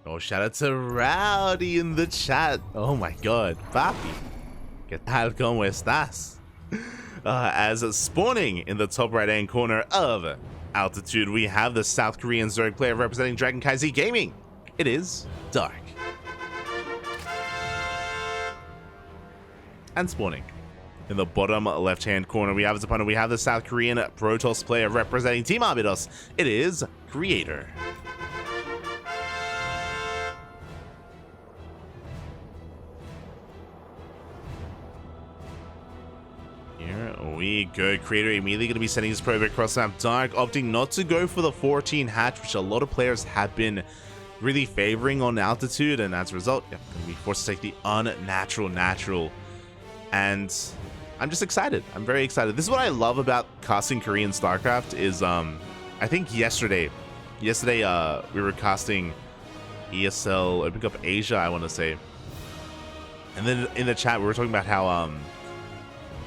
Oh, shout out to Rowdy in the chat. Oh my god. Papi. ¿Qué tal? ¿Cómo estás? As spawning in the top right hand corner of Altitude, we have the South Korean Zerg player representing CranKy Gaming. It is Dark. And spawning in the bottom left hand corner, we have his opponent. We have the South Korean Protoss player representing Team Arbidos. It is Creator. Here we go. Creator immediately going to be sending his probe across the map. Dark opting not to go for the 14 hatch, which a lot of players have been really favoring on Altitude, and as a result, going to be forced to take the unnatural natural. And I'm just excited. I'm very excited. This is what I love about casting Korean StarCraft is, I think yesterday we were casting ESL Open Cup Asia, I want to say. And then in the chat, we were talking about how,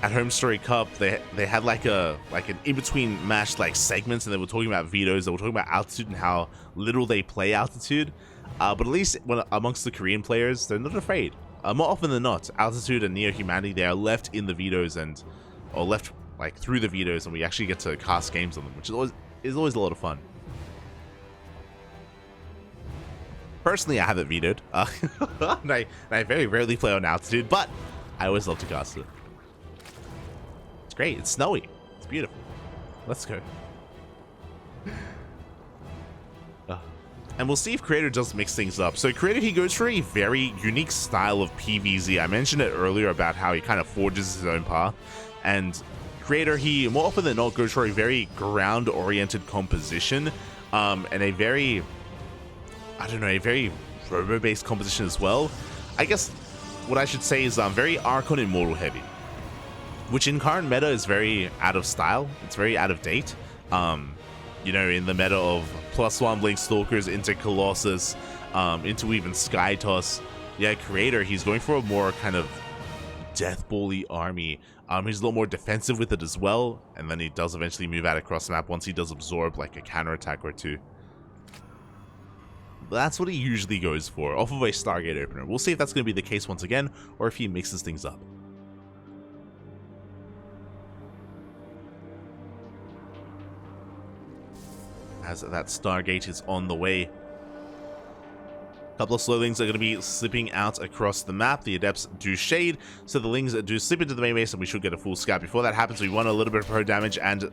at Home Story Cup, they had like an in-between match like segments, and they were talking about vetoes, they were talking about Altitude and how little they play Altitude. But at least amongst the Korean players, they're not afraid. More often than not, Altitude and Neo Humanity, they are left in the vetoes or left like through the vetoes, and we actually get to cast games on them, which is always a lot of fun. Personally, I haven't vetoed, and I very rarely play on Altitude, but I always love to cast it. It's great. It's snowy. It's beautiful. Let's go. And we'll see if Creator does mix things up. So Creator, he goes for a very unique style of PvZ. I mentioned it earlier about how he kind of forges his own path. And Creator, he more often than not goes for a very ground-oriented composition. And a very, I don't know, a very robo-based composition as well. I guess what I should say is very Archon Immortal heavy, which in current meta is very out of style. It's very out of date. You know, in the meta of +1 Blink Stalkers into Colossus, into even Sky Toss. Yeah, Creator, he's going for a more kind of deathball-y army. He's a little more defensive with it as well, and then he does eventually move out across the map once he does absorb like a counterattack or two. But that's what he usually goes for, off of a Stargate opener. We'll see if that's going to be the case once again, or if he mixes things up. As that Stargate is on the way. A couple of slowlings are going to be slipping out across the map. The Adepts do shade, so the Lings do slip into the main base, and we should get a full scout. Before that happens, we want a little bit of pro damage, and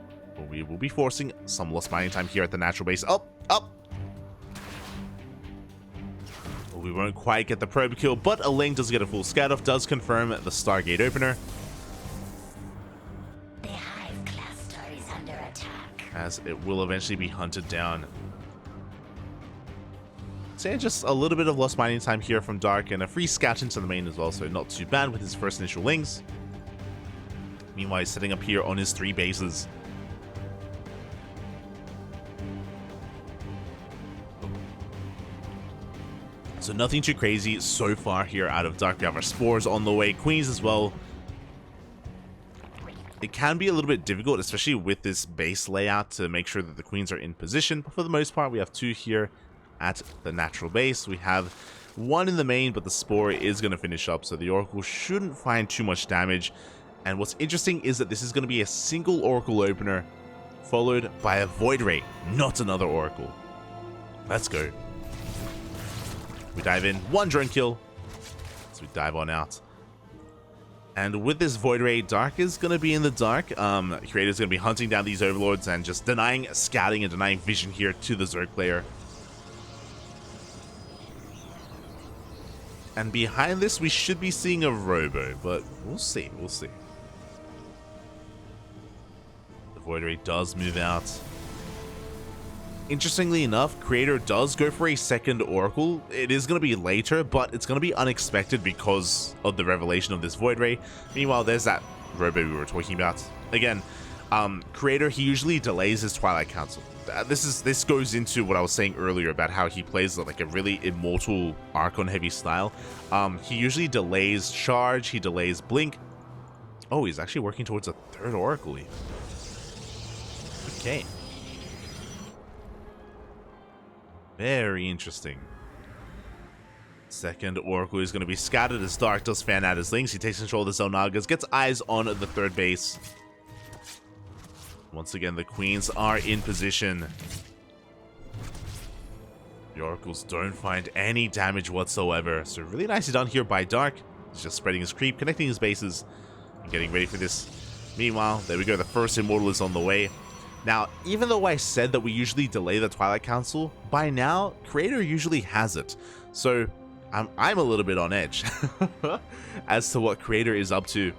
we will be forcing some lost mining time here at the natural base. Up! We won't quite get the probe kill, but a Ling does get a full scout off, does confirm the Stargate opener. As it will eventually be hunted down. So yeah, just a little bit of lost mining time here from Dark, and a free scout into the main as well, so not too bad with his first initial Lings. Meanwhile, he's setting up here on his 3 bases. So nothing too crazy so far here out of Dark. We have our Spores on the way, Queens as well. It can be a little bit difficult, especially with this base layout, to make sure that the Queens are in position. But for the most part, we have 2 here at the natural base. We have 1 in the main, but the Spore is going to finish up, so the Oracle shouldn't find too much damage. And what's interesting is that this is going to be a single Oracle opener, followed by a Void Ray, not another Oracle. Let's go. We dive in, 1 drone kill, so we dive on out. And with this Void Ray, Dark is going to be in the dark. Creator's going to be hunting down these Overlords and just denying scouting and denying vision here to the Zerg player. And behind this, we should be seeing a Robo, but we'll see, we'll see. The Void Ray does move out. Interestingly enough, Creator does go for a second Oracle. It is going to be later, but it's going to be unexpected because of the revelation of this Void Ray. Meanwhile, there's that Robo we were talking about. Again, Creator, he usually delays his Twilight Council. This goes into what I was saying earlier about how he plays like a really immortal Archon heavy style. He usually delays Charge, he delays Blink. Oh, he's actually working towards a 3rd Oracle even. Okay. Very interesting. Second Oracle is going to be scattered as Dark does fan out his links. He takes control of the Zelnagas, gets eyes on the third base. Once again, the Queens are in position. The Oracles don't find any damage whatsoever. So really nicely done here by Dark. He's just spreading his creep, connecting his bases, and getting ready for this. Meanwhile, there we go. The first Immortal is on the way. Now, even though I said that we usually delay the Twilight Council, by now, Creator usually has it. So I'm a little bit on edge as to what Creator is up to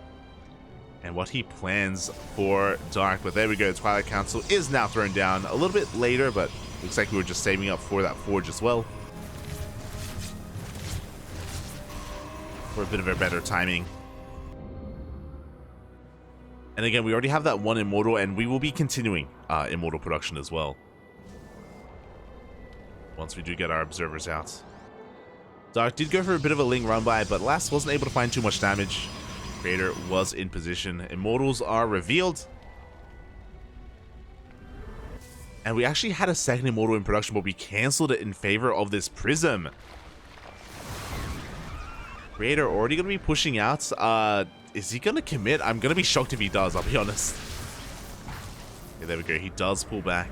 and what he plans for Dark. But there we go. Twilight Council is now thrown down a little bit later, but looks like we were just saving up for that Forge as well. For a bit of a better timing. And again, we already have that one Immortal, and we will be continuing Immortal production as well. Once we do get our Observers out. Dark did go for a bit of a Ling run by, but Last wasn't able to find too much damage. Creator was in position. Immortals are revealed. And we actually had a second Immortal in production, but we cancelled it in favor of this Prism. Creator already going to be pushing out. Is he going to commit? I'm going to be shocked if he does, I'll be honest. Okay, there we go. He does pull back.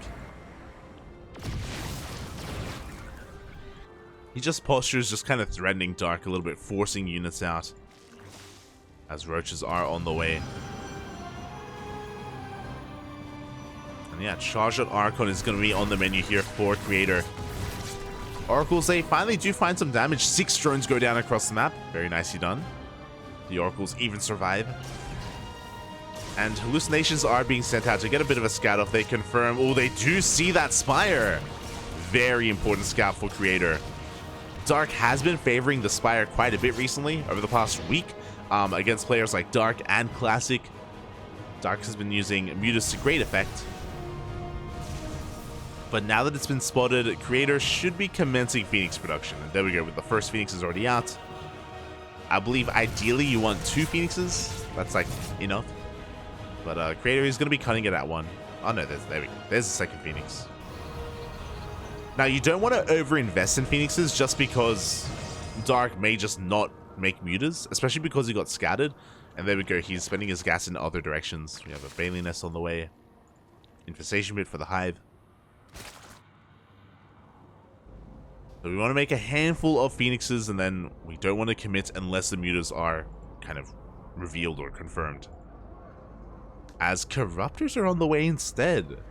He just postures, just kind of threatening Dark a little bit, forcing units out. As Roaches are on the way. And yeah, Charged Archon is going to be on the menu here for Creator. Oracles, they finally do find some damage. 6 drones go down across the map. Very nicely done. The Oracles even survive. And hallucinations are being sent out to get a bit of a scout off. They confirm. Oh, they do see that Spire. Very important scout for Creator. Dark has been favoring the Spire quite a bit recently, over the past week, against players like Dark and Classic. Dark has been using Mutas to great effect. But now that it's been spotted, Creator should be commencing Phoenix production. And there we go, with the first Phoenix is already out. I believe ideally you want 2 Phoenixes. That's like enough. But Creator is going to be cutting it at 1. Oh no, there we go. There's the second Phoenix. Now you don't want to overinvest in Phoenixes just because Dark may just not make Mutas, especially because he got scattered. And there we go, he's spending his gas in other directions. We have a Bailey Nest on the way. Infestation bit for the Hive. So we want to make a handful of Phoenixes, and then we don't want to commit unless the Mutas are kind of revealed or confirmed. As Corruptors are on the way instead.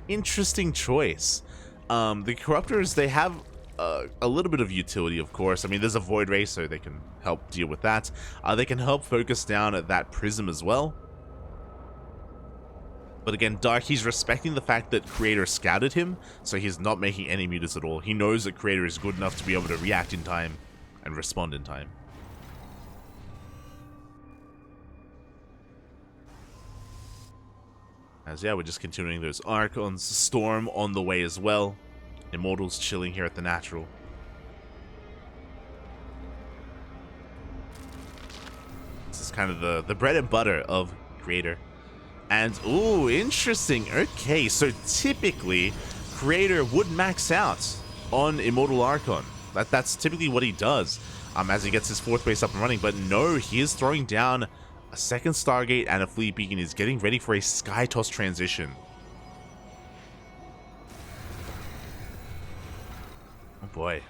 Interesting choice. The Corruptors, they have a little bit of utility, of course. I mean, there's a Void Ray, so they can help deal with that. They can help focus down at that Prism as well. But again, Dark, he's respecting the fact that Creator scouted him, so he's not making any Mutas at all. He knows that Creator is good enough to be able to react in time and respond in time. As yeah, we're just continuing those Archons. Storm on the way as well. Immortals chilling here at the Natural. This is kind of the bread and butter of Creator. And, ooh, interesting. Okay, so typically, Creator would max out on Immortal Archon. That's typically what he does as he gets his 4th base up and running. But no, he is throwing down a second Stargate and a Fleet Beacon. Is getting ready for a Sky Toss transition. Oh boy.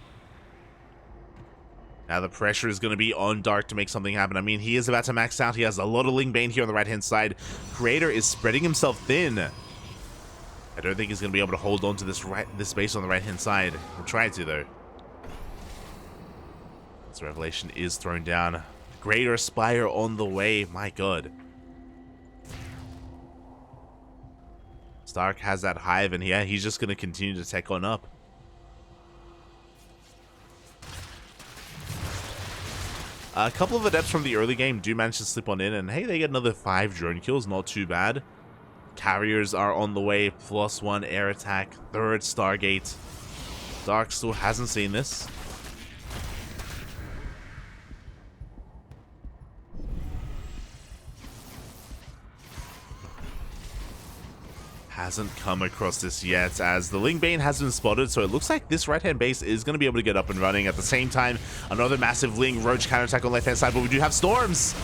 Now the pressure is going to be on Dark to make something happen. I mean, he is about to max out. He has a lot of Ling Bane here on the right-hand side. Creator is spreading himself thin. I don't think he's going to be able to hold on to this space on the right-hand side. We'll try to, though. This Revelation is thrown down. Greater Spire on the way. My god. Stark has that Hive, and yeah, he's just going to continue to tech on up. A couple of Adepts from the early game do manage to slip on in, and hey, they get another 5 drone kills. Not too bad. Carriers are on the way. +1 air attack. 3rd Stargate. Dark still hasn't seen this. hasn't come across this yet, as the Ling Bane has been spotted, so it looks like this right-hand base is going to be able to get up and running. At the same time, another massive Ling Roach counterattack on left-hand side, but we do have Storms!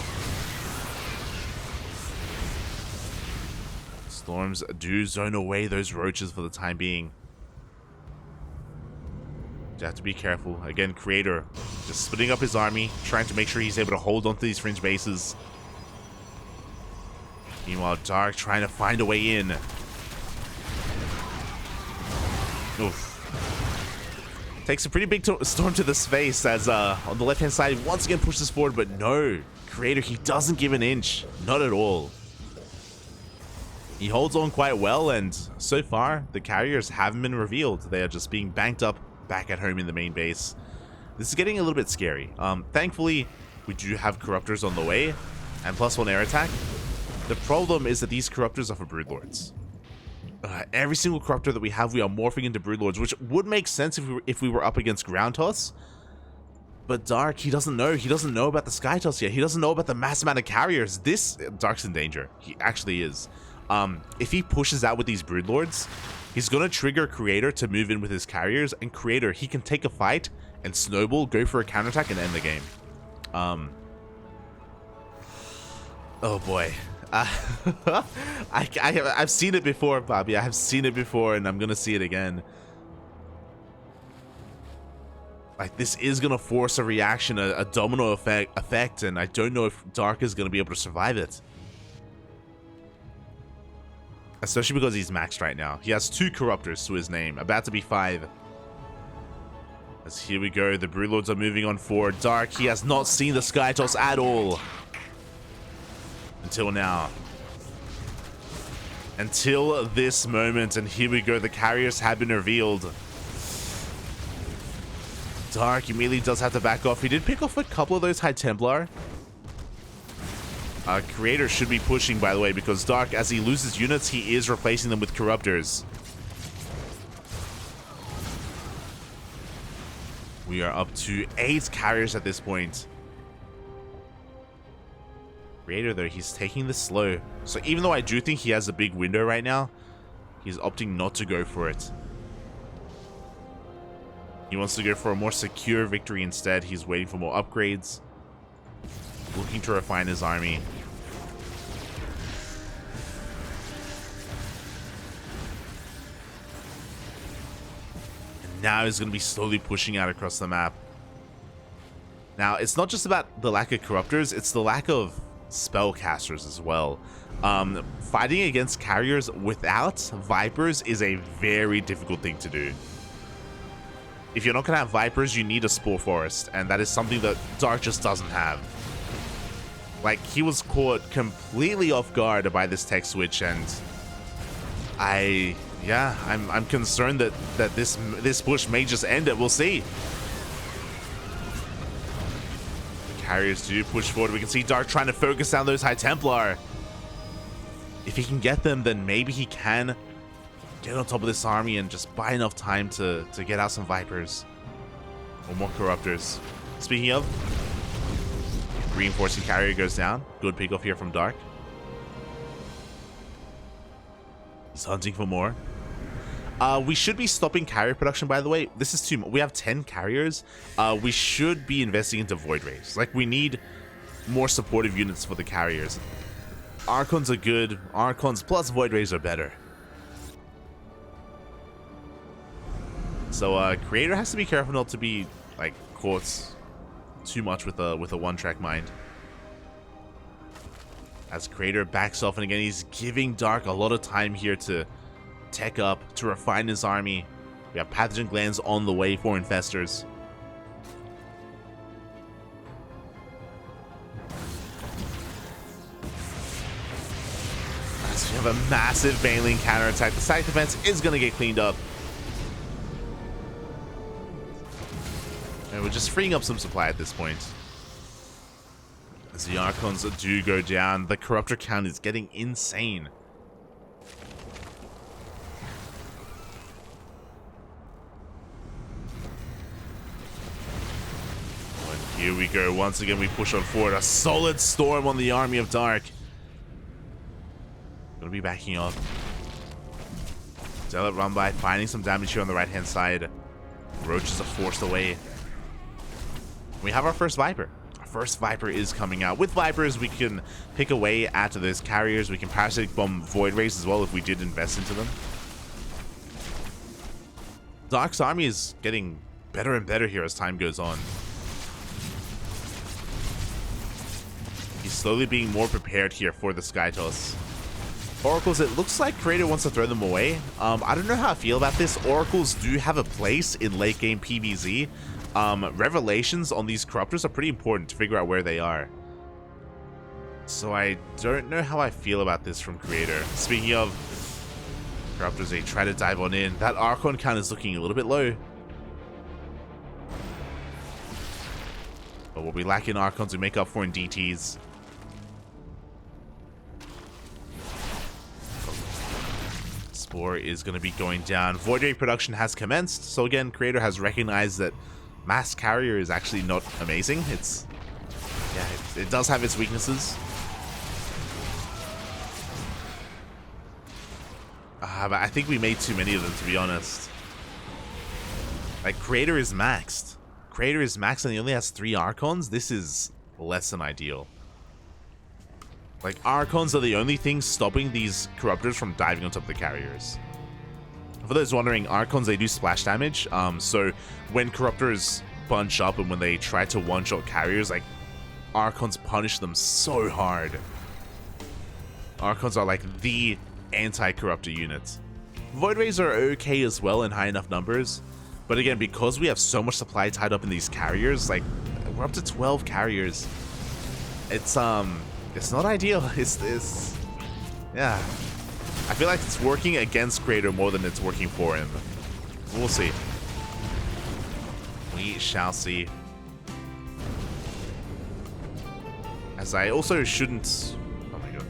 Storms do zone away those Roaches for the time being. You have to be careful. Again, Creator just splitting up his army, trying to make sure he's able to hold onto these fringe bases. Meanwhile, Dark trying to find a way in. Oof. Takes a pretty big storm to the face as on the left-hand side, once again pushes forward, but no. Creator, he doesn't give an inch. Not at all. He holds on quite well, and so far, the carriers haven't been revealed. They are just being banked up back at home in the main base. This is getting a little bit scary. Thankfully, we do have Corruptors on the way, and +1 air attack. The problem is that these Corruptors are for Broodlords. Every single Corruptor that we have, we are morphing into Broodlords, which would make sense if we were up against Ground Toss. But Dark, he doesn't know. He doesn't know about the Sky Toss yet. He doesn't know about the mass amount of carriers. Dark's in danger. He actually is. If he pushes out with these Broodlords, he's going to trigger Creator to move in with his carriers, and Creator, he can take a fight and snowball, go for a counterattack, and end the game. Oh boy. I've seen it before, Bobby. I have seen it before, and I'm gonna see it again. Like, this is gonna force a reaction, a domino effect, and I don't know if Dark is gonna be able to survive it. Especially because he's maxed right now. He has 2 Corruptors to his name, about to be 5. As here we go, the Broodlords are moving on forward. Dark, he has not seen the Sky Toss at all. Until now. Until this moment, and here we go, the carriers have been revealed. Dark immediately does have to back off. He did pick off a couple of those High Templar. Creator should be pushing, by the way, because Dark, as he loses units, he is replacing them with Corruptors. We are up to 8 carriers at this point. Creator, though, he's taking this slow. So even though I do think he has a big window right now, he's opting not to go for it. He wants to go for a more secure victory instead. He's waiting for more upgrades, looking to refine his army. And now he's going to be slowly pushing out across the map. Now, it's not just about the lack of Corruptors, it's the lack of spellcasters as well. Fighting against carriers without Vipers is a very difficult thing to do. If you're not going to have Vipers, you need a Spore Forest, and that is something that Dark just doesn't have. Like, he was caught completely off guard by this tech switch, and I'm concerned that this push may just end it. We'll see. Carriers do push forward. We can see Dark trying to focus down those High Templar. If he can get them, then maybe he can get on top of this army and just buy enough time to get out some Vipers or more Corruptors. Speaking of, reinforcing carrier goes down. Good pick off here from Dark. He's hunting for more. We should be stopping carrier production, by the way. This is too much. We have 10 carriers. We should be investing into Void Rays. Like, we need more supportive units for the carriers. Archons are good. Archons plus Void Rays are better. So, Creator has to be careful not to be, like, caught too much with a one-track mind. As Creator backs off, and again, he's giving Dark a lot of time here to tech up, to refine his army. We have Pathogen Glands on the way for Infestors. As we have a massive Baneling counterattack, the side defense is going to get cleaned up. And we're just freeing up some supply at this point. As the Archons do go down, the Corruptor count is getting insane. And here we go. Once again, we push on forward. A solid storm on the army of Dark. Gonna be backing up. Zealot run by, finding some damage here on the right-hand side. Roaches are forced away. We have our first Viper. Our first Viper is coming out. With Vipers, we can pick away at those carriers. We can Parasitic Bomb Void Rays as well if we did invest into them. Dark's army is getting better and better here as time goes on. He's slowly being more prepared here for the Sky Toss. Oracles, it looks like Creator wants to throw them away. I don't know how I feel about this. Oracles do have a place in late game PvZ. Revelations on these Corruptors are pretty important to figure out where they are. So I don't know how I feel about this from Creator. Speaking of Corruptors, they try to dive on in. That Archon count is looking a little bit low. But we'll be lacking Archons to make up for in DTs. Spore is going to be going down. Void Ray production has commenced. So again, Creator has recognized that Mass Carrier is actually not amazing. It's, yeah, it does have its weaknesses. But I think we made too many of them, to be honest. Like, Creator is maxed. Creator is maxed and he only has 3 Archons. This is less than ideal. Like, Archons are the only thing stopping these Corruptors from diving on top of the carriers. For those wondering, Archons, they do splash damage. So when Corruptors bunch up and when they try to one-shot carriers, like, Archons punish them so hard. Archons are like the anti-Corruptor units. Void Rays are okay as well in high enough numbers. But again, because we have so much supply tied up in these carriers, like, we're up to 12 carriers. It's not ideal. It's yeah. I feel like it's working against Creator more than it's working for him. We'll see. We shall see. As I also shouldn't... Oh my god.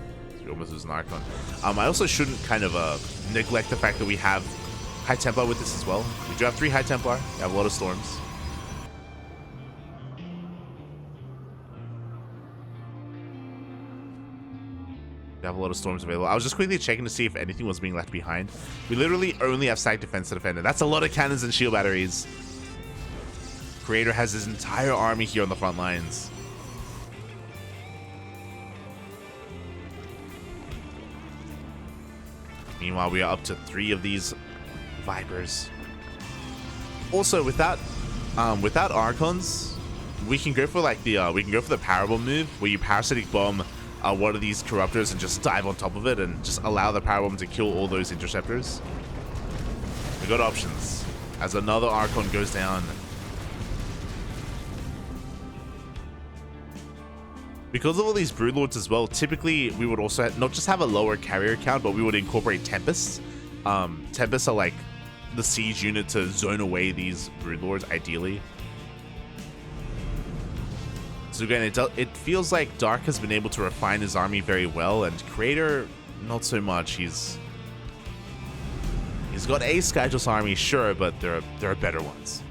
We almost lose an Archon. I also shouldn't kind of neglect the fact that we have High Templar with this as well. We do have 3 High Templar. We have a lot of Storms. We have a lot of Storms available. I was just quickly checking to see if anything was being left behind. We literally only have Static Defense to defend it. That's a lot of cannons and shield batteries. Creator has his entire army here on the front lines. Meanwhile, we are up to 3 of these Vipers. Also, without Archons, we can go for like the Power Bomb move, where you Parasitic Bomb one of these Corruptors and just dive on top of it and just allow the Power Bomb to kill all those Interceptors. We got options as another Archon goes down. Because of all these Broodlords as well, typically we would also not just have a lower carrier count, but we would incorporate Tempests. Tempests are like the siege unit to zone away these Broodlords, ideally. So again, it feels like Dark has been able to refine his army very well, and Creator, not so much. He's got a Skytoss army, sure, but there are better ones.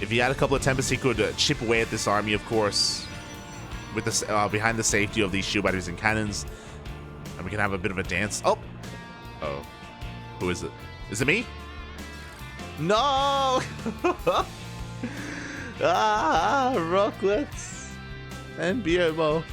If he had a couple of Tempests, he could chip away at this army, of course, with the behind the safety of these shield batteries and cannons, and we can have a bit of a dance. Oh, who is it? Is it me? No! Rocklets and Biomo.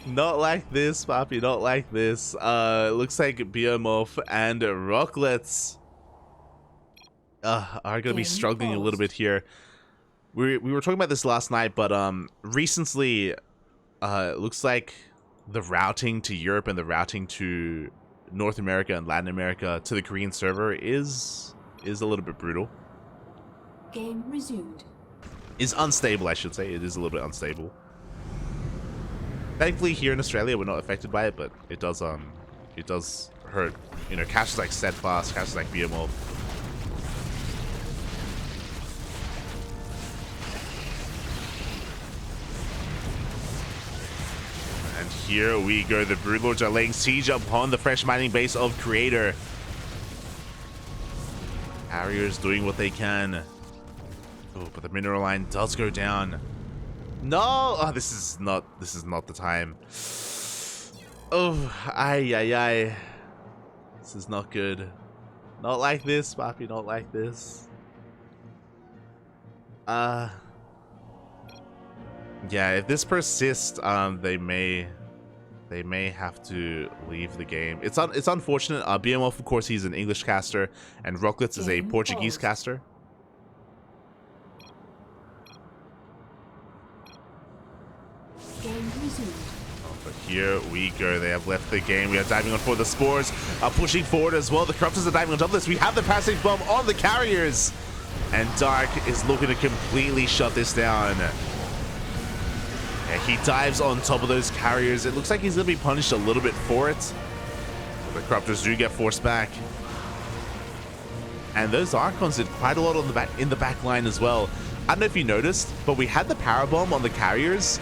Not like this, Papi, not like this. Looks like Biomorph and Rocklets are gonna be struggling a little bit here. We were talking about this last night, but recently it looks like the routing to Europe and the routing to North America and Latin America to the Korean server is a little bit brutal. Game resumed. Is unstable, I should say. It is a little bit unstable. Thankfully, here in Australia, we're not affected by it, but it does hurt. You know, caches like Steadfast, caches like BMO. And here we go. The Broodlords are laying siege upon the fresh mining base of Creator. carriers doing what they can. Oh, but the mineral line does go down. No! Oh, this is not the time. Oh, ay. This is not good. Not like this, Papi, not like this. Yeah, if this persists, they may have to leave the game. It's unfortunate. BMF, of course, he's an English caster, and Rocklitz is a Portuguese caster. Game resumed. But here we go. They have left the game. We are diving on for the Spores, pushing forward as well. The Corruptors are diving on top of this. We have the Passage Bomb on the carriers, and Dark is looking to completely shut this down. Yeah, he dives on top of those carriers. It looks like he's going to be punished a little bit for it. The Corruptors do get forced back. And those Archons did quite a lot on in the back line as well. I don't know if you noticed, but we had the Power Bomb on the carriers.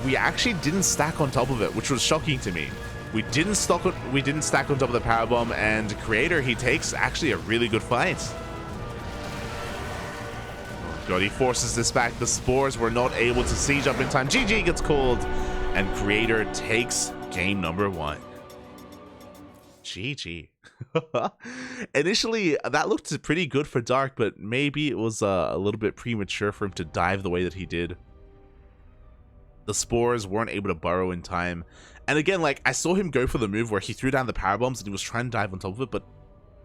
We actually didn't stack on top of it, which was shocking to me. We didn't stack on top of the Power Bomb, and Creator, he takes actually a really good fight. Oh god, he forces this back. The Spores were not able to siege up in time. GG gets called, and Creator takes game number 1. GG. Initially, that looked pretty good for Dark, but maybe it was a little bit premature for him to dive the way that he did. The Spores weren't able to burrow in time. And again, like, I saw him go for the move where he threw down the power bombs and he was trying to dive on top of it, but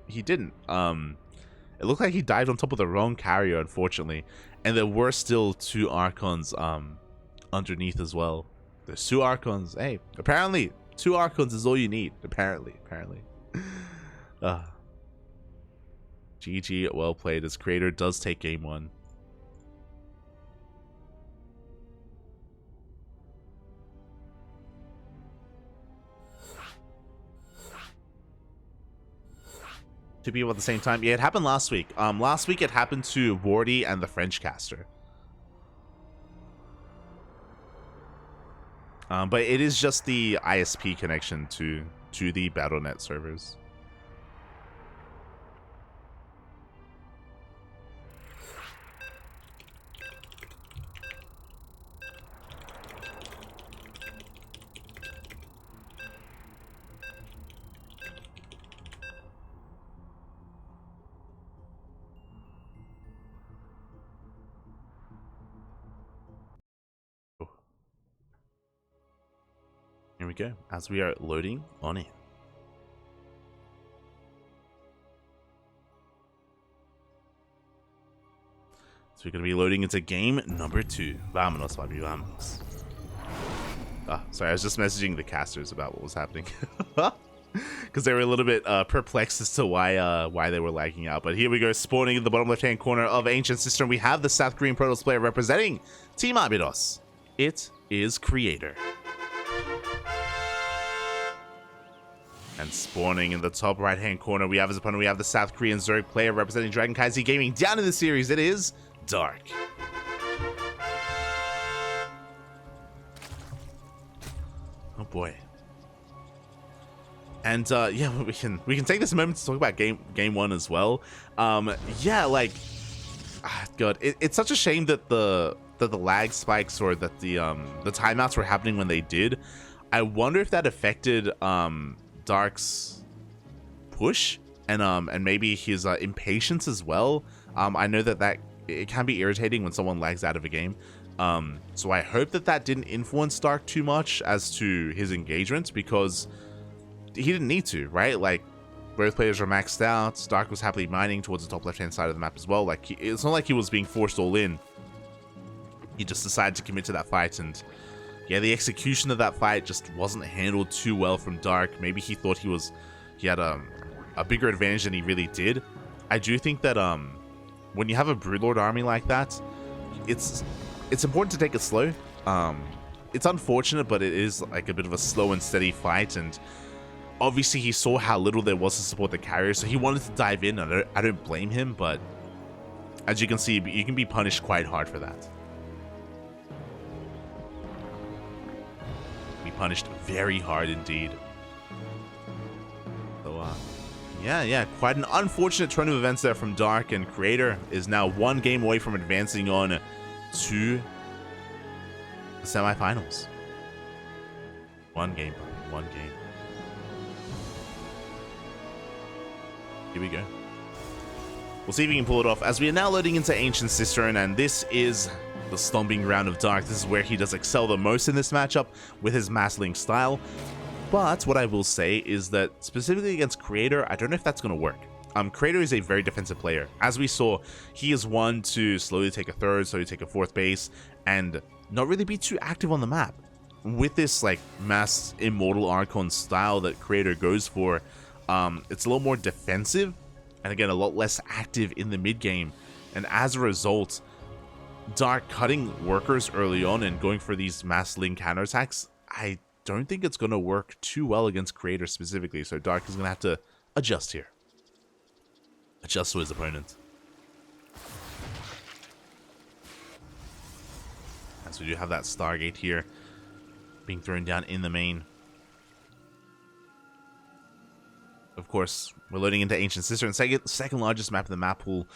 he didn't. It looked like he dived on top of the wrong carrier, unfortunately. And there were still 2 Archons underneath as well. There's 2 Archons. Hey, apparently 2 Archons is all you need. Apparently. GG, well played, as Creator does take game 1. To people at the same time. Yeah, it happened last week. Last week it happened to Wardy and the French caster. But it is just the ISP connection to the Battle.net servers. Here we go, as we are loading on in. So we're going to be loading into game number 2. Vámonos, papi, vámonos. Sorry, I was just messaging the casters about what was happening. Because they were a little bit perplexed as to why they were lagging out. But here we go, spawning in the bottom left-hand corner of Ancient Cistern. We have the South Korean Protoss player representing Team Abydos. It is Creator. And spawning in the top right-hand corner, we have his opponent. We have the South Korean Zerg player representing Dragon Kaizi Gaming. Down in the series, it is Dark. Oh boy. And yeah, we can take this moment to talk about game 1 as well. Yeah, like, God, it's such a shame that the lag spikes, or that the timeouts were happening when they did. I wonder if that affected Dark's push and maybe his impatience as well. I know that it can be irritating when someone lags out of a game. So I hope that didn't influence Dark too much as to his engagement, because he didn't need to, right? Like, both players were maxed out. Dark was happily mining towards the top left-hand side of the map as well. Like, it's not like he was being forced all in. He just decided to commit to that fight, and yeah, the execution of that fight just wasn't handled too well from Dark. Maybe he thought he had a bigger advantage than he really did. I do think that when you have a Broodlord army like that, it's important to take it slow. It's unfortunate, but it is like a bit of a slow and steady fight, and obviously he saw how little there was to support the carrier, so he wanted to dive in. I don't blame him, but as you can see, you can be punished quite hard for that. Be punished very hard indeed. So Yeah, quite an unfortunate turn of events there from Dark, and Creator is now one game away from advancing on to the semifinals. One game. Here we go. We'll see if we can pull it off, as we are now loading into Ancient Cistern, and this is the stomping ground of Dark. This is where he does excel the most in this matchup with his Mass Link style. But what I will say is that specifically against Creator, I don't know if that's going to work. Creator is a very defensive player. As we saw, he is one to slowly take a third, slowly take a fourth base, and not really be too active on the map. With this like Mass Immortal Archon style that Creator goes for, it's a little more defensive, and again, a lot less active in the mid game. And as a result, Dark cutting workers early on and going for these Mass Link counterattacks, I don't think it's going to work too well against Creator specifically. So Dark is going to have to adjust here. Adjust to his opponent. As we do have that Stargate here being thrown down in the main. Of course, we're loading into Ancient Cistern, second largest map in the map pool.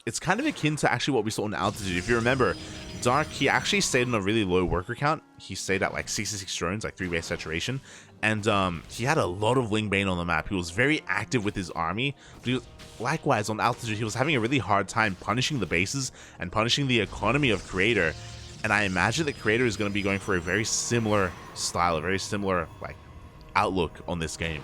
It's kind of akin to actually what we saw in Altitude. If you remember, Dark, he actually stayed on a really low worker count. He stayed at like 66 drones, like 3 base saturation. And he had a lot of Ling Bane on the map. He was very active with his army. But he was, likewise, on Altitude, he was having a really hard time punishing the bases and punishing the economy of Creator. And I imagine that Creator is going to be going for a very similar style, a very similar like outlook on this game.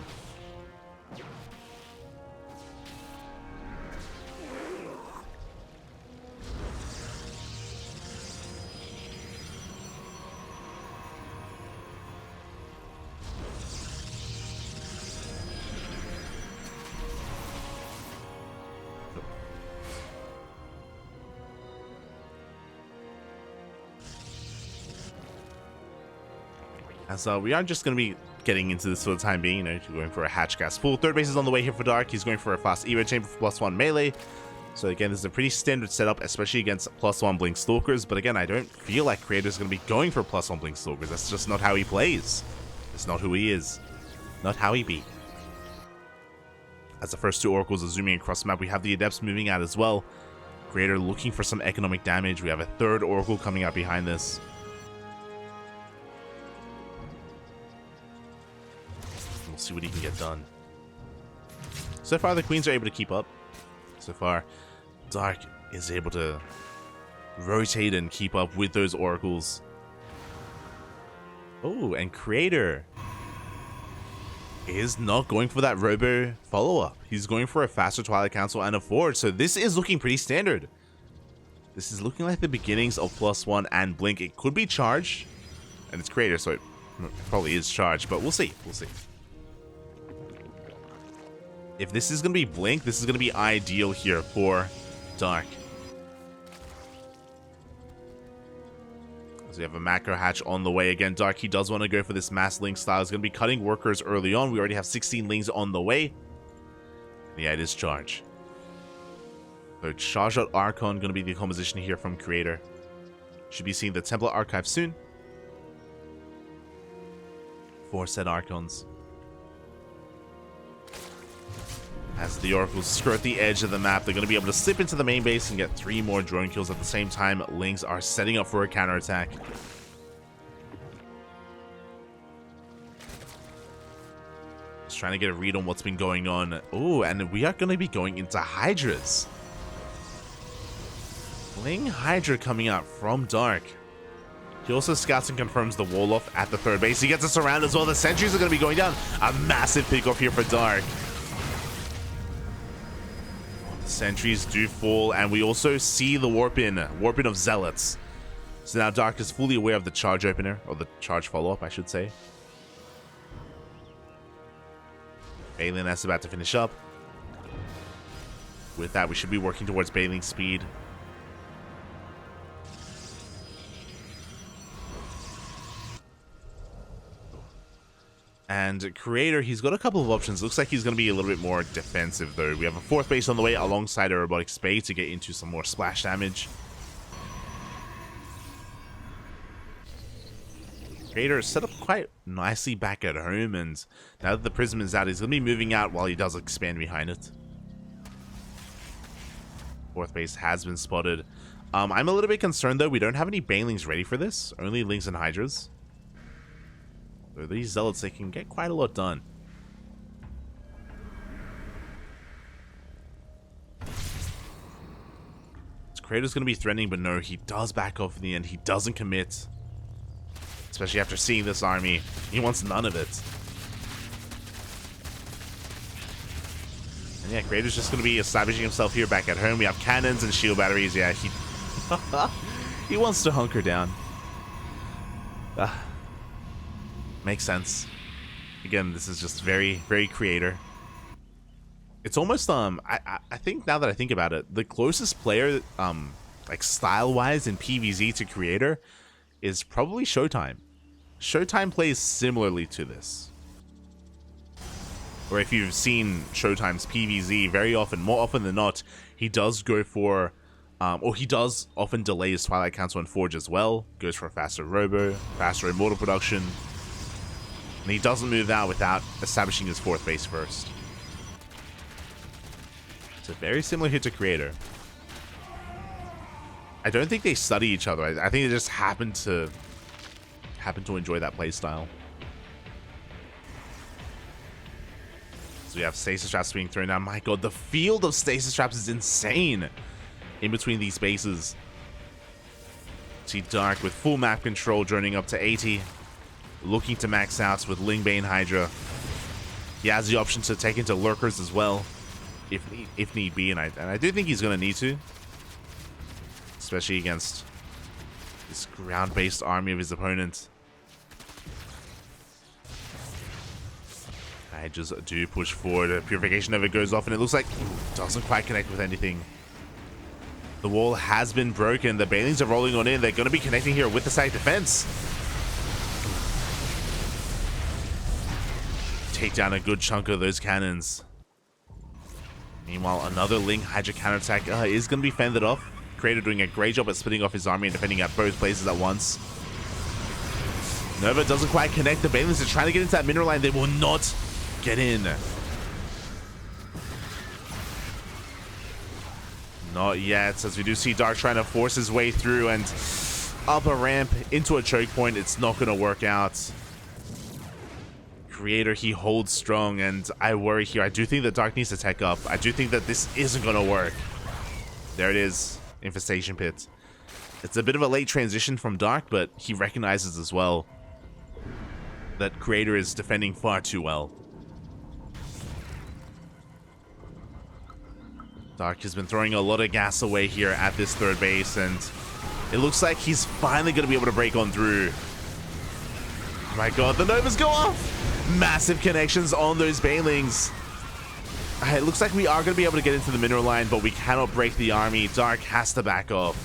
As we are just going to be getting into this for the time being, you know, going for a hatch gas full. Third base is on the way here for Dark. He's going for a fast Evo chamber for +1 melee. So again, this is a pretty standard setup, especially against +1 Blink Stalkers. But again, I don't feel like Creator's going to be going for +1 Blink Stalkers. That's just not how he plays. It's not who he is. Not how he be. As the first two Oracles are zooming across the map, we have the Adepts moving out as well. Creator looking for some economic damage. We have a third Oracle coming out behind this. We'll see what he can get done. So far, the Queens are able to keep up. So far, Dark is able to rotate and keep up with those Oracles. Oh, and Creator is not going for that Robo follow-up. He's going for a faster Twilight Council and a Forge. So this is looking pretty standard. This is looking like the beginnings of +1 and Blink. It could be charged, and it's Creator, so it probably is charged, but we'll see. We'll see. If this is going to be Blink, this is going to be ideal here for Dark. So we have a macro hatch on the way. Again, Dark, he does want to go for this Mass Link style. He's going to be cutting workers early on. We already have 16 Lings on the way. And yeah, it is charge. So Charge Out Archon going to be the composition here from Creator. Should be seeing the Templar Archive soon. 4 set Archons. As the Oracles skirt the edge of the map, they're going to be able to slip into the main base and get 3 more drone kills at the same time. Lings are setting up for a counterattack. Just trying to get a read on what's been going on. Oh, and we are going to be going into Hydras. Ling Hydra coming out from Dark. He also scouts and confirms the wall-off at the third base. He gets us around as well. The sentries are going to be going down. A massive pick-off here for Dark. Sentries do fall, and we also see the warp-in of Zealots. So now Dark is fully aware of the charge opener, or the charge follow-up, I should say. Balin that's about to finish up. With that, we should be working towards Balin's speed. And Creator, he's got a couple of options. Looks like he's going to be a little bit more defensive, though. We have a 4th base on the way alongside a Robotic Spade to get into some more splash damage. Creator is set up quite nicely back at home, and now that the Prism is out, he's going to be moving out while he does expand behind it. Fourth base has been spotted. I'm a little bit concerned, though. We don't have any Banelings ready for this. Only Lings and Hydras. So these Zealots, they can get quite a lot done. Creator's going to be threatening, but no, he does back off in the end. He doesn't commit. Especially after seeing this army. He wants none of it. And yeah, Creator's just going to be establishing himself here back at home. We have cannons and shield batteries. Yeah, he wants to hunker down. Makes sense. Again, this is just very, very Creator. It's almost, I think now that I think about it, the closest player, like style-wise in PvZ to Creator is probably Showtime. Showtime plays similarly to this. Or if you've seen Showtime's PvZ, very often, more often than not, he does go for, or he does often delay his Twilight Council and Forge as well. Goes for a faster Robo, faster Immortal production. And he doesn't move out without establishing his fourth base first. It's a very similar hit to Creator. I don't think they study each other. I think they just happen to enjoy that playstyle. So we have stasis traps being thrown down. My god, the field of stasis traps is insane in between these bases. See Dark with full map control droning up to 80. Looking to max out with Lingbane Hydra. He has the option to take into Lurkers as well. If need be, and I do think he's going to need to. Especially against this ground-based army of his opponent. I just do push forward. Purification never goes off, and it looks like doesn't quite connect with anything. The wall has been broken. The Banelings are rolling on in. They're going to be connecting here with the side defense. Take down a good chunk of those cannons. Meanwhile, another Ling Hydra counterattack is going to be fended off. Creator doing a great job at splitting off his army and defending at both places at once. Nova doesn't quite connect. The Banelings are trying to get into that mineral line. They will not get in. Not yet, as we do see Dark trying to force his way through and up a ramp into a choke point. It's not going to work out. Creator, he holds strong, and I worry here. I do think that Dark needs to tech up. I do think that this isn't going to work. There it is. Infestation Pit. It's a bit of a late transition from Dark, but he recognizes as well that Creator is defending far too well. Dark has been throwing a lot of gas away here at this third base, and it looks like he's finally going to be able to break on through. Oh my god, the Novas go off! Massive connections on those Banelings. It looks like we are going to be able to get into the mineral line, but we cannot break the army. Dark has to back off.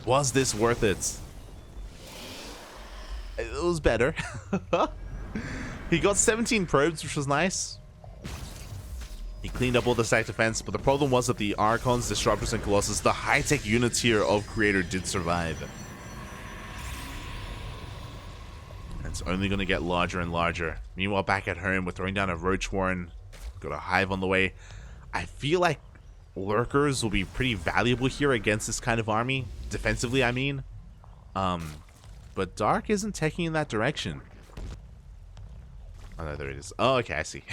Was this worth it? It was better. He got 17 probes, which was nice. He cleaned up all the stack defense, but the problem was that the Archons, Disruptors, and Colossus, the high-tech units here of Creator, did survive. It's only going to get larger and larger. Meanwhile, back at home, we're throwing down a Roach Warren. Got a Hive on the way. I feel like Lurkers will be pretty valuable here against this kind of army. Defensively, I mean. But Dark isn't taking in that direction. Oh, no, there it is. Oh, okay, I see.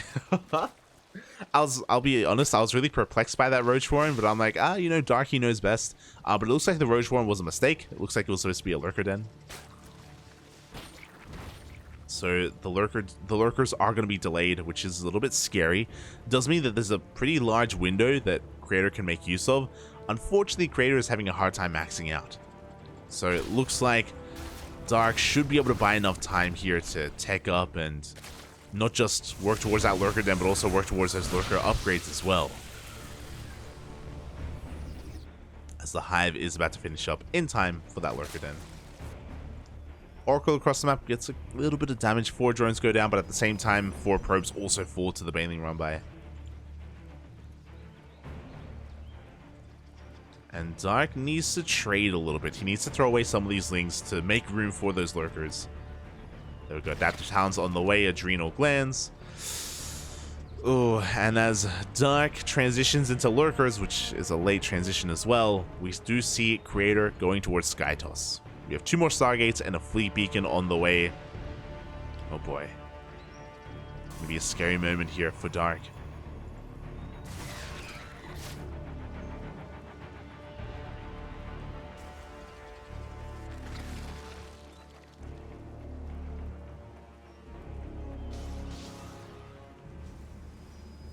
I'll be honest, I was really perplexed by that Roach Warren, but I'm like, you know, Dark, he knows best. But it looks like the Roach Warren was a mistake. It looks like it was supposed to be a Lurker Den. So the lurkers are going to be delayed, which is a little bit scary. Does mean that there's a pretty large window that Creator can make use of. Unfortunately, Creator is having a hard time maxing out. So it looks like Dark should be able to buy enough time here to tech up and not just work towards that Lurker Den, but also work towards those Lurker upgrades as well. As the Hive is about to finish up in time for that Lurker Den. Oracle across the map gets a little bit of damage. 4 drones go down, but at the same time, 4 probes also fall to the Baneling run by. And Dark needs to trade a little bit. He needs to throw away some of these Lings to make room for those Lurkers. There we go. Adaptive Talents on the way. Adrenal Glands. Oh, and as Dark transitions into Lurkers, which is a late transition as well, we do see Creator going towards Sky Toss. We have 2 more Stargates and a Fleet Beacon on the way. Oh boy. Maybe a scary moment here for Dark.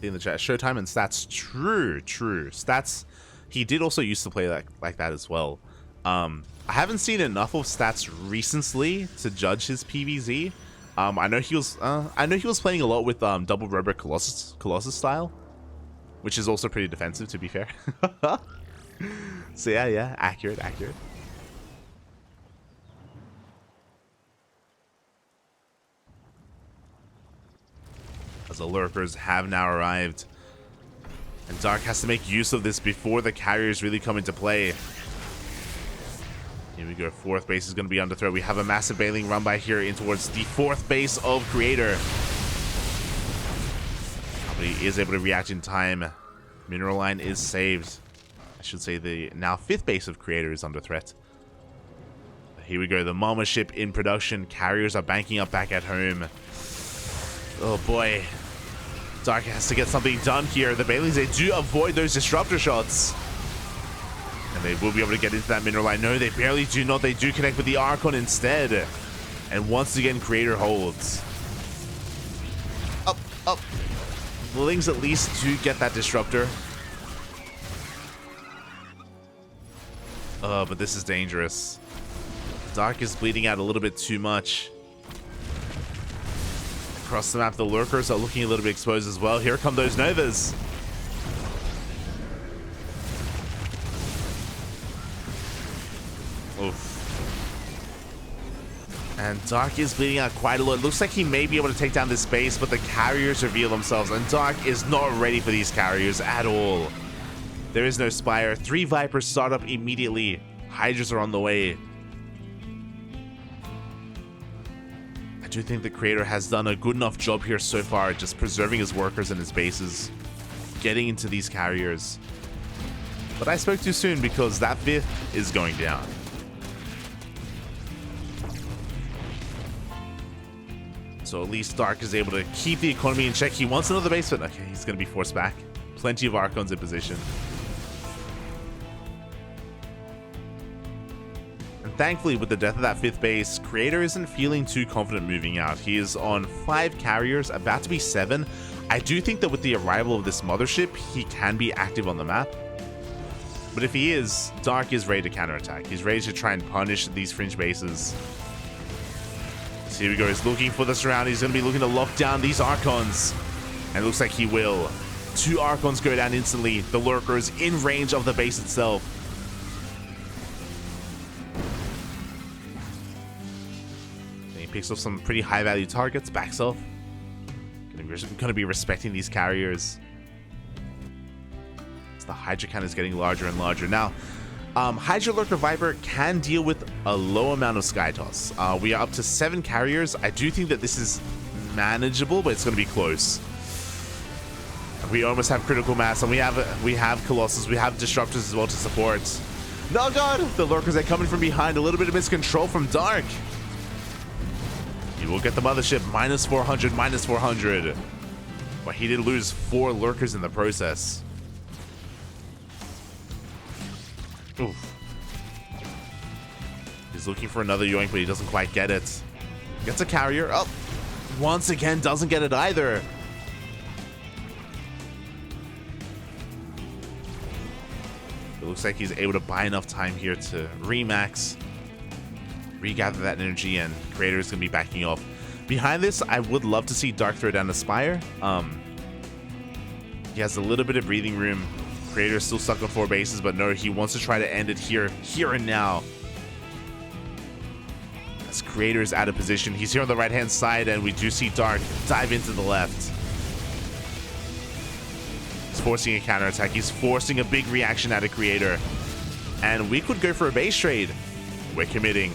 In the chat, Showtime and Stats, true Stats. He did also used to play like that as well. I haven't seen enough of Stats recently to judge his PvZ. I know he was playing a lot with double Robo Colossus style, which is also pretty defensive, to be fair. So yeah, accurate. As the Lurkers have now arrived. And Dark has to make use of this before the carriers really come into play. Here we go. 4th base is going to be under threat. We have a massive bailing run by here in towards the 4th base of Creator. But he is able to react in time. Mineral line is saved. I should say the now 5th base of Creator is under threat. Here we go. The Mama ship in production. Carriers are banking up back at home. Oh boy. Dark has to get something done here. The Bailings, they do avoid those disruptor shots. And they will be able to get into that mineral line. No, they barely do not. They do connect with the Archon instead. And once again, Creator holds. Up. The Lings at least do get that disruptor. But this is dangerous. Dark is bleeding out a little bit too much. Across the map, the Lurkers are looking a little bit exposed as well. Here come those Novas. Oof. And Dark is bleeding out quite a lot. Looks like he may be able to take down this base, but the carriers reveal themselves, and Dark is not ready for these carriers at all. There is no Spire. 3 Vipers start up immediately. Hydras are on the way. I do think the Creator has done a good enough job here so far, just preserving his workers and his bases, getting into these carriers. But I spoke too soon because that 5th is going down. So at least Dark is able to keep the economy in check. He wants another base, but okay, he's going to be forced back. Plenty of Archons in position. Thankfully, with the death of that 5th base, Creator isn't feeling too confident moving out. He is on 5 carriers, about to be 7. I do think that with the arrival of this mothership, he can be active on the map. But if he is, Dark is ready to counterattack. He's ready to try and punish these fringe bases. So here we go. He's looking for the surround. He's going to be looking to lock down these Archons. And it looks like he will. 2 Archons go down instantly. The Lurkers in range of the base itself. Picks up some pretty high value targets, backs off. Gonna be respecting these carriers. So the Hydra count is getting larger and larger. Now, Hydra Lurker Viper can deal with a low amount of Sky Toss. We are up to 7 carriers. I do think that this is manageable, but it's gonna be close. We almost have critical mass, and we have Colossus, we have Disruptors as well to support. No, God! The Lurkers are coming from behind. A little bit of miscontrol from Dark. He will get the mothership. Minus 400, minus 400. But he did lose 4 Lurkers in the process. Oof. He's looking for another yoink, but he doesn't quite get it. Gets a carrier. Oh, once again, doesn't get it either. It looks like he's able to buy enough time here to remax, regather that energy, and Creator is going to be backing off. Behind this, I would love to see Dark throw down the Spire. He has a little bit of breathing room. Creator is still stuck on 4 bases, but no, he wants to try to end it here and now. As Creator is out of position, he's here on the right-hand side, and we do see Dark dive into the left. He's forcing a counterattack. He's forcing a big reaction out of Creator. And we could go for a base trade. We're committing.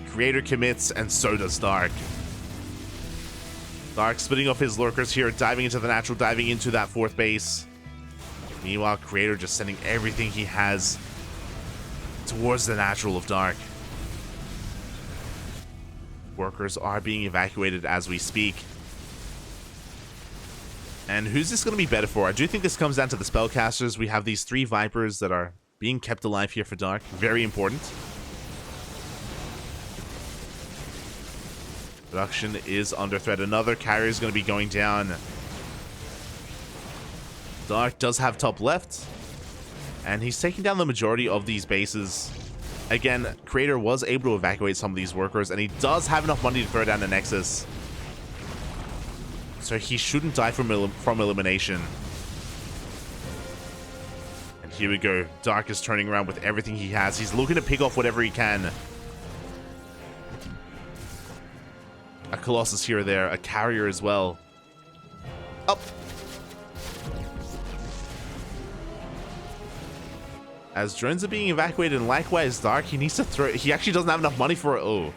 Creator commits, and so does Dark. Dark splitting off his lurkers here, diving into the natural, diving into that fourth base. Meanwhile, Creator just sending everything he has towards the natural of Dark. Workers are being evacuated as we speak. And who's this going to be better for? I do think this comes down to the spellcasters. We have these 3 Vipers that are being kept alive here for Dark. Very important. Production is under threat. Another carrier is going to be going down. Dark does have top left. And he's taking down the majority of these bases. Again, Creator was able to evacuate some of these workers. And he does have enough money to throw down the Nexus. So he shouldn't die from elimination. And here we go. Dark is turning around with everything he has. He's looking to pick off whatever he can. A Colossus here or there. A carrier as well. Up. As drones are being evacuated, and likewise Dark, he needs to throw... He actually doesn't have enough money for... Oh.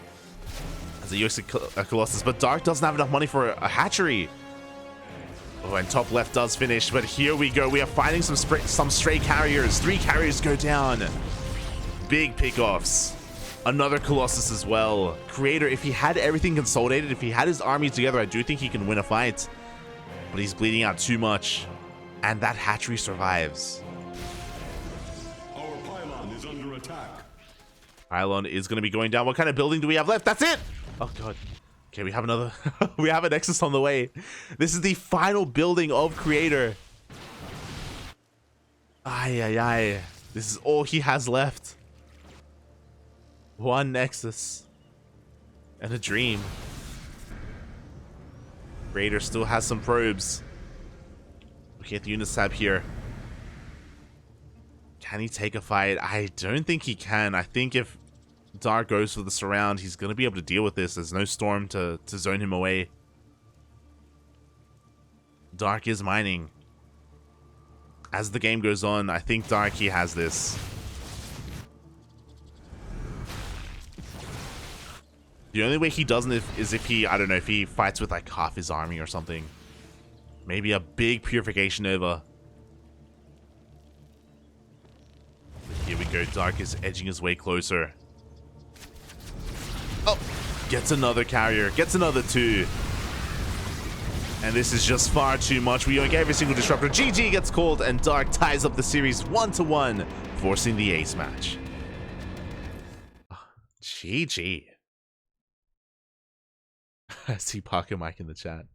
As a Colossus. But Dark doesn't have enough money for a hatchery. Oh, and top left does finish. But here we go. We are finding some stray carriers. 3 carriers go down. Big pickoffs. Another Colossus as well. Creator, if he had everything consolidated, if he had his army together, I do think he can win a fight. But he's bleeding out too much. And that hatchery survives. Our pylon is under attack. Pylon is going to be going down. What kind of building do we have left? That's it! Oh, God. Okay, we have another... we have a Nexus on the way. This is the final building of Creator. Ay, ay, ay. This is all he has left. 1 Nexus. And a dream. Creator still has some probes. Looking at the units tab here. Can he take a fight? I don't think he can. I think if Dark goes for the surround, he's going to be able to deal with this. There's no storm to zone him away. Dark is mining. As the game goes on, I think Dark, he has this. The only way he doesn't is if he, I don't know, if he fights with like half his army or something. Maybe a big Purification Nova. Here we go. Dark is edging his way closer. Oh, gets another carrier. Gets another 2. And this is just far too much. We yoink every single disruptor. GG gets called, and Dark ties up the series 1-1, forcing the ace match. GG. I see Parker Mike in the chat.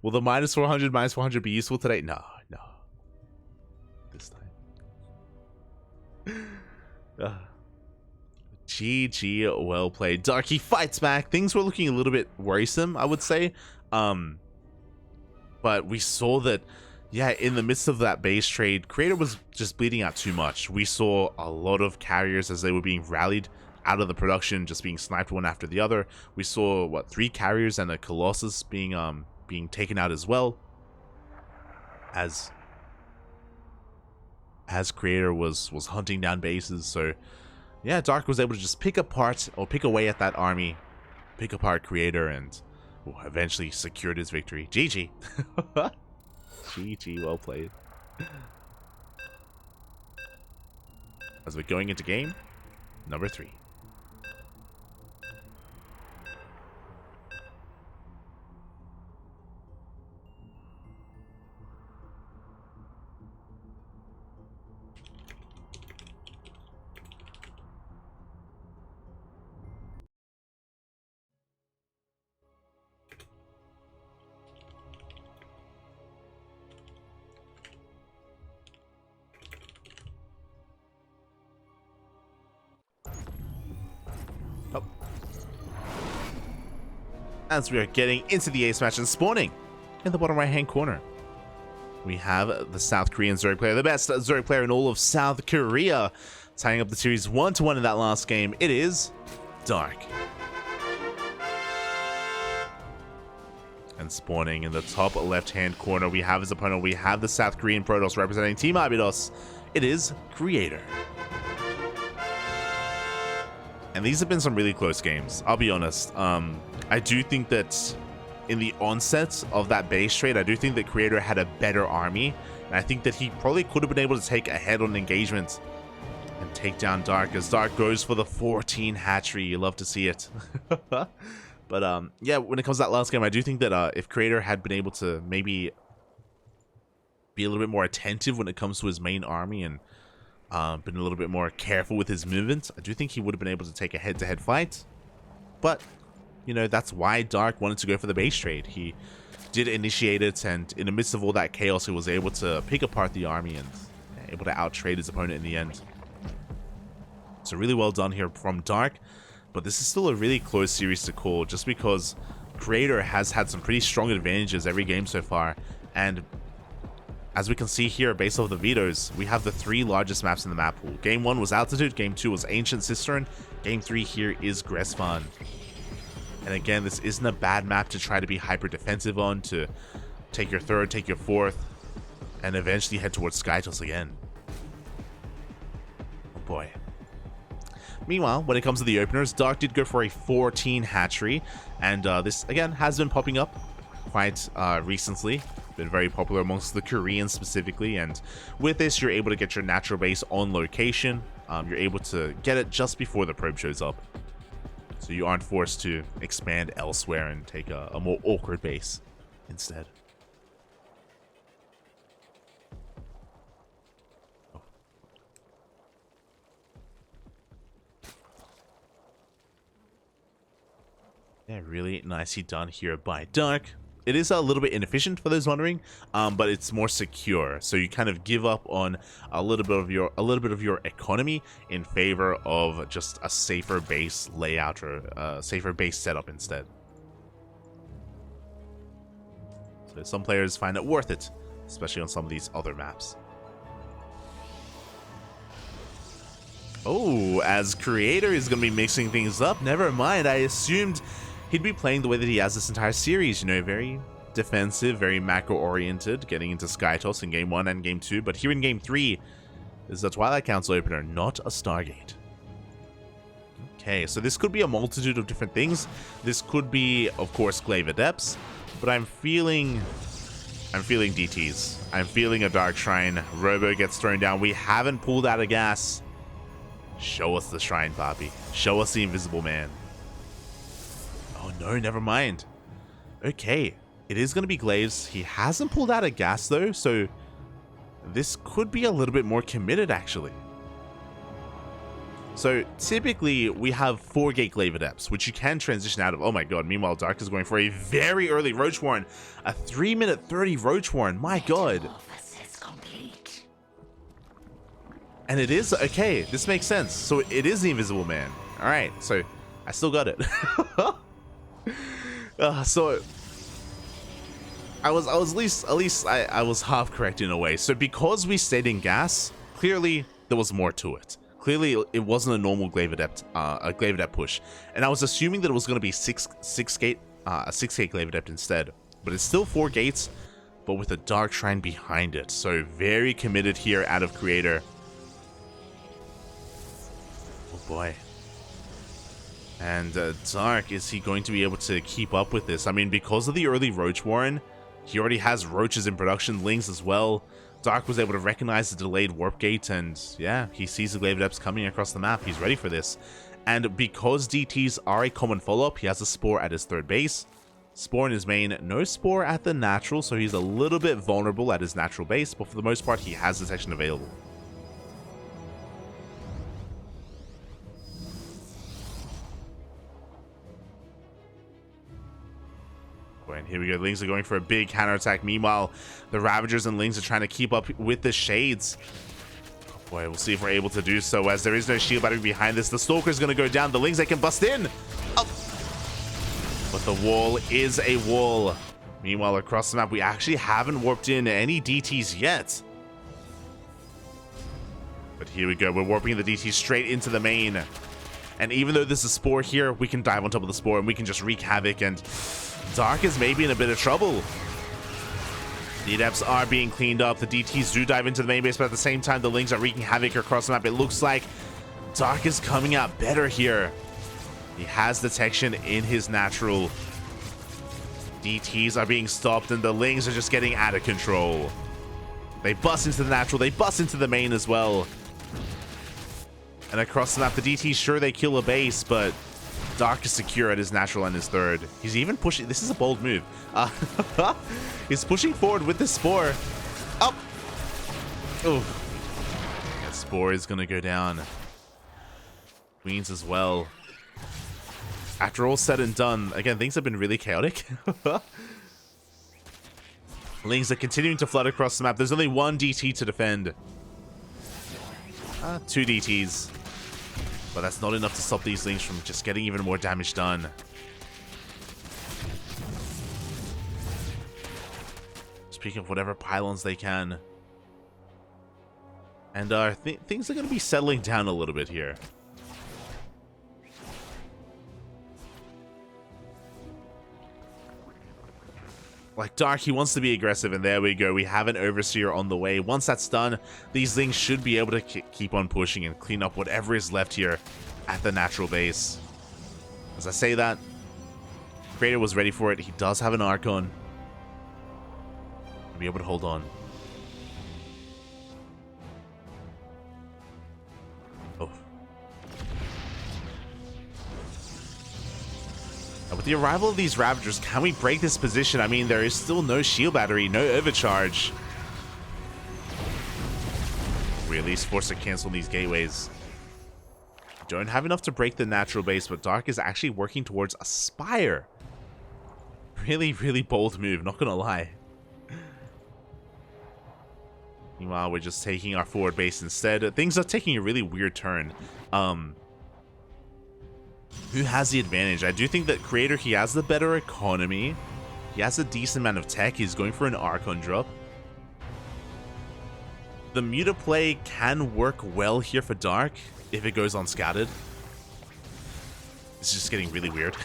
Will the -400, -400 be useful today? No, no. This time. GG, well played. Darky fights back. Things were looking a little bit worrisome, I would say. But we saw that, yeah, in the midst of that base trade, Creator was just bleeding out too much. We saw a lot of carriers as they were being rallied out of the production, just being sniped one after the other. We saw, what, 3 carriers and a Colossus being taken out as well. As Creator was hunting down bases. So yeah, Dark was able to just pick apart or pick away at that army, pick apart Creator, and eventually secured his victory. GG. GG, well played. As we're going into game number 3. As we are getting into the ace match and spawning in the bottom right hand corner, we have the South Korean Zerg player, the best Zerg player in all of South Korea, tying up the series 1-1 in that last game. It is Dark. And spawning in the top left hand corner, we have his opponent. We have the South Korean Protoss representing Team Abydos. It is Creator. And these have been some really close games, I'll be honest. I do think that in the onset of that base trade, I do think that Creator had a better army, and I think that he probably could have been able to take a head-on engagement and take down Dark, as Dark goes for the 14 hatchery. You love to see it. But yeah, when it comes to that last game, I do think that if Creator had been able to maybe be a little bit more attentive when it comes to his main army and been a little bit more careful with his movements, I do think he would have been able to take a head-to-head fight. But, you know, that's why Dark wanted to go for the base trade. He did initiate it, and in the midst of all that chaos, he was able to pick apart the army and able to out-trade his opponent in the end. So really well done here from Dark, but this is still a really close series to call, just because Creator has had some pretty strong advantages every game so far, and as we can see here, based off the vetoes, we have the 3 largest maps in the map pool. Game 1 was Altitude, Game 2 was Ancient Cistern, Game 3 here is Gresvan. And again, this isn't a bad map to try to be hyper defensive on, to take your 3rd, take your 4th, and eventually head towards Skytos again. Oh boy. Meanwhile, when it comes to the openers, Dark did go for a 14 hatchery, and this, again, has been popping up quite recently. Been very popular amongst the Koreans specifically, and with this, you're able to get your natural base on location. You're able to get it just before the probe shows up, so you aren't forced to expand elsewhere and take a more awkward base instead. Yeah, really nicely done here by Dark. It is a little bit inefficient for those wondering, but it's more secure. So you kind of give up on a little bit of your economy in favor of just a safer base layout or a safer base setup instead. So some players find it worth it, especially on some of these other maps. Oh, as Creator is going to be mixing things up. Never mind, I assumed he'd be playing the way that he has this entire series, you know, very defensive, very macro-oriented, getting into Skytos in Game 1 and Game 2, but here in Game 3, this is a Twilight Council opener, not a Stargate. Okay, so this could be a multitude of different things. This could be, of course, Glaive Adepts, but I'm feeling DTs. I'm feeling a Dark Shrine. Robo gets thrown down. We haven't pulled out a gas. Show us the Shrine, Bobby. Show us the Invisible Man. Oh no, never mind. Okay, it is going to be Glaives. He hasn't pulled out a gas though, so this could be a little bit more committed actually. So typically we have 4-gate Glaive Adepts, which you can transition out of. Oh my god, meanwhile Dark is going for a very early Roach Warren. A 3-minute 30 Roach Warren, my god. And it is, okay, this makes sense. So it is the Invisible Man. Alright, so I still got it. So I was at least I was half correct in a way. So because we stayed in gas, clearly there was more to it. Clearly it wasn't a normal Glaive Adept, a Glaive Adept push, and I was assuming that it was going to be a 6-gate Glaive Adept instead. But it's still 4 gates, but with a Dark Shrine behind it. So very committed here out of Creator. Oh boy. And Dark, is he going to be able to keep up with this? I mean, because of the early Roach Warren, he already has Roaches in production, Lings as well. Dark was able to recognize the delayed Warp Gate, and yeah, he sees the Glaive Adepts coming across the map. He's ready for this. And because DTs are a common follow-up, he has a Spore at his 3rd base. Spore in his main, no Spore at the natural, so he's a little bit vulnerable at his natural base, but for the most part, he has detection available. And here we go, Lings are going for a big counterattack. Meanwhile, the Ravagers and Lings are trying to keep up with the Shades. Oh boy, we'll see if we're able to do so, as there is no shield battery behind this. The Stalker's going to go down. The Lings, they can bust in. Oh. But the wall is a wall. Meanwhile, across the map, we actually haven't warped in any DTs yet. But here we go. We're warping the DTs straight into the main. And even though there's a Spore here, we can dive on top of the Spore and we can just wreak havoc, and Dark is maybe in a bit of trouble. The Adepts are being cleaned up. The DTs do dive into the main base, but at the same time, the Lings are wreaking havoc across the map. It looks like Dark is coming out better here. He has detection in his natural. DTs are being stopped and the Lings are just getting out of control. They bust into the natural, they bust into the main as well. And across the map, the DTs, sure, they kill a base, but Dark is secure at his natural and his third. He's even pushing. This is a bold move. He's pushing forward with the Spore. Up. Oh. That Spore is going to go down. Queens as well. After all said and done, again, things have been really chaotic. Lings are continuing to flood across the map. There's only one DT to defend. 2 DTs. But that's not enough to stop these Lings from just getting even more damage done. Just picking up whatever pylons they can. And things are going to be settling down a little bit here. Like Dark, he wants to be aggressive, and there we go. We have an Overseer on the way. Once that's done, these things should be able to keep on pushing and clean up whatever is left here at the natural base. As I say that, Creator was ready for it. He does have an Archon. He'll be able to hold on. Oh. With the arrival of these Ravagers, can we break this position? I mean, there is still no shield battery, no overcharge. We at least forced to cancel these gateways. Don't have enough to break the natural base, but Dark is actually working towards a Spire. Really, really bold move, not gonna lie. Meanwhile, we're just taking our forward base instead. Things are taking a really weird turn. Who has the advantage? I do think that Creator, he has the better economy. He has a decent amount of tech. He's going for an Archon drop. The Muta play can work well here for Dark if it goes unscattered. It's just getting really weird.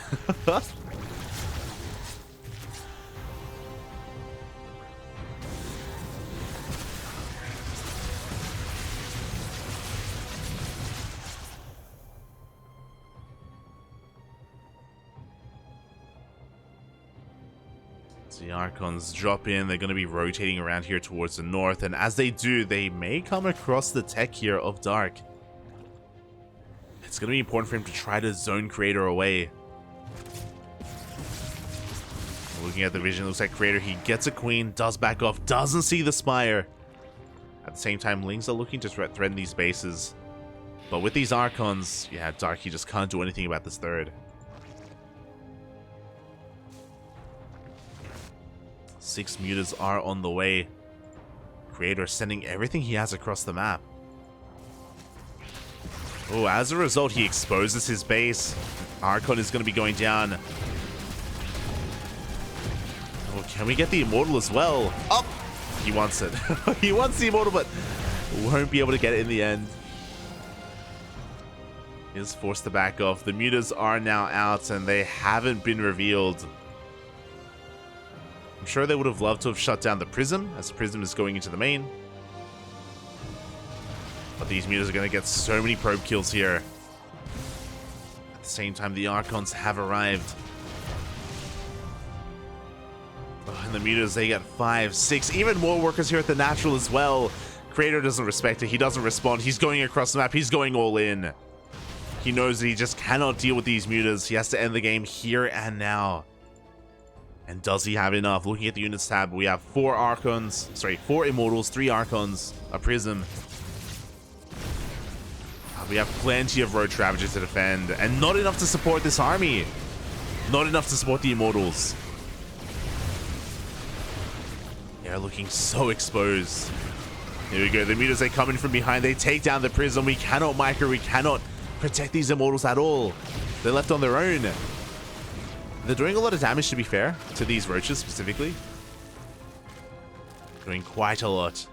The Archons drop in. They're going to be rotating around here towards the north, and as they do, they may come across the tech here of Dark. It's going to be important for him to try to zone Creator away. Looking at the vision, it looks like Creator, he gets a Queen, does back off, doesn't see the Spire. At the same time, Lings are looking to threaten these bases. But with these Archons, yeah, Dark, he just can't do anything about this third. 6 Mutas are on the way. Creator sending everything he has across the map. Oh, as a result, he exposes his base. Archon is going to be going down. Oh, can we get the Immortal as well? Oh, he wants it. He wants the Immortal, but won't be able to get it in the end. He is forced to back off. The Mutas are now out, and they haven't been revealed. I'm sure they would have loved to have shut down the Prism, as the Prism is going into the main. But these Mutas are going to get so many probe kills here. At the same time, the Archons have arrived. Oh, and the Mutas, they get 5, 6, even more workers here at the natural as well. Creator doesn't respect it. He doesn't respond. He's going across the map. He's going all in. He knows that he just cannot deal with these Mutas. He has to end the game here and now. And does he have enough? Looking at the units tab, we have 4 Immortals, 3 Archons, a Prism. We have plenty of Roach Ravagers to defend, and not enough to support this army. Not enough to support the Immortals. They're looking so exposed. Here we go. The Mutas, they come in from behind. They take down the Prism. We cannot micro. We cannot protect these Immortals at all. They're left on their own. They're doing a lot of damage, to be fair, to these Roaches specifically. Doing quite a lot.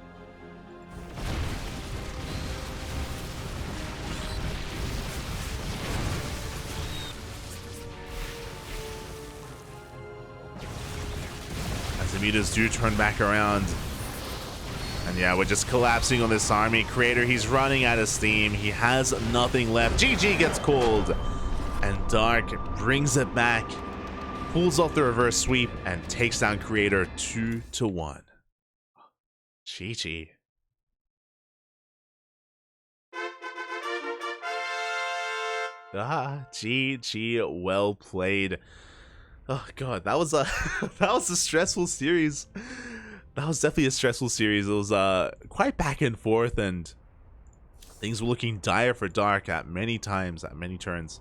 As the Mutas do turn back around. And yeah, we're just collapsing on this army. Creator, he's running out of steam. He has nothing left. GG gets called. And Dark brings it back. pulls off the reverse sweep and takes down Creator 2-1. GG. GG, well played. Oh god, that was a that was a stressful series. That was definitely a stressful series. It was quite back and forth, and things were looking dire for Dark at many times, at many turns.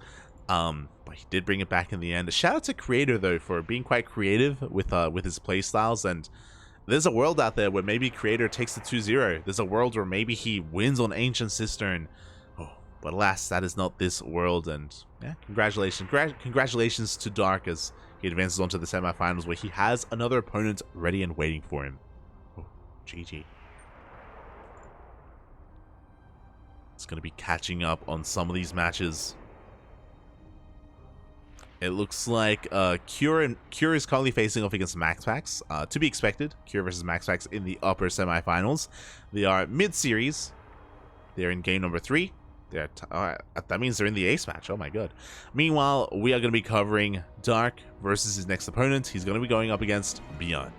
But he did bring it back in the end. A shout out to Creator though for being quite creative with his play styles, and there's a world out there where maybe Creator takes the 2-0. There's a world where maybe he wins on Ancient Cistern. But alas, that is not this world, and yeah, congratulations to Dark as he advances on to the semifinals where he has another opponent ready and waiting for him. Oh, GG. It's going to be catching up on some of these matches. It looks like Cure is currently facing off against MaxPax. To be expected, Cure versus MaxPax in the upper semifinals. They are mid-series. They're in game number 3. That means they're in the ace match. Oh my god. Meanwhile, we are going to be covering Dark versus his next opponent. He's going to be going up against Beyond.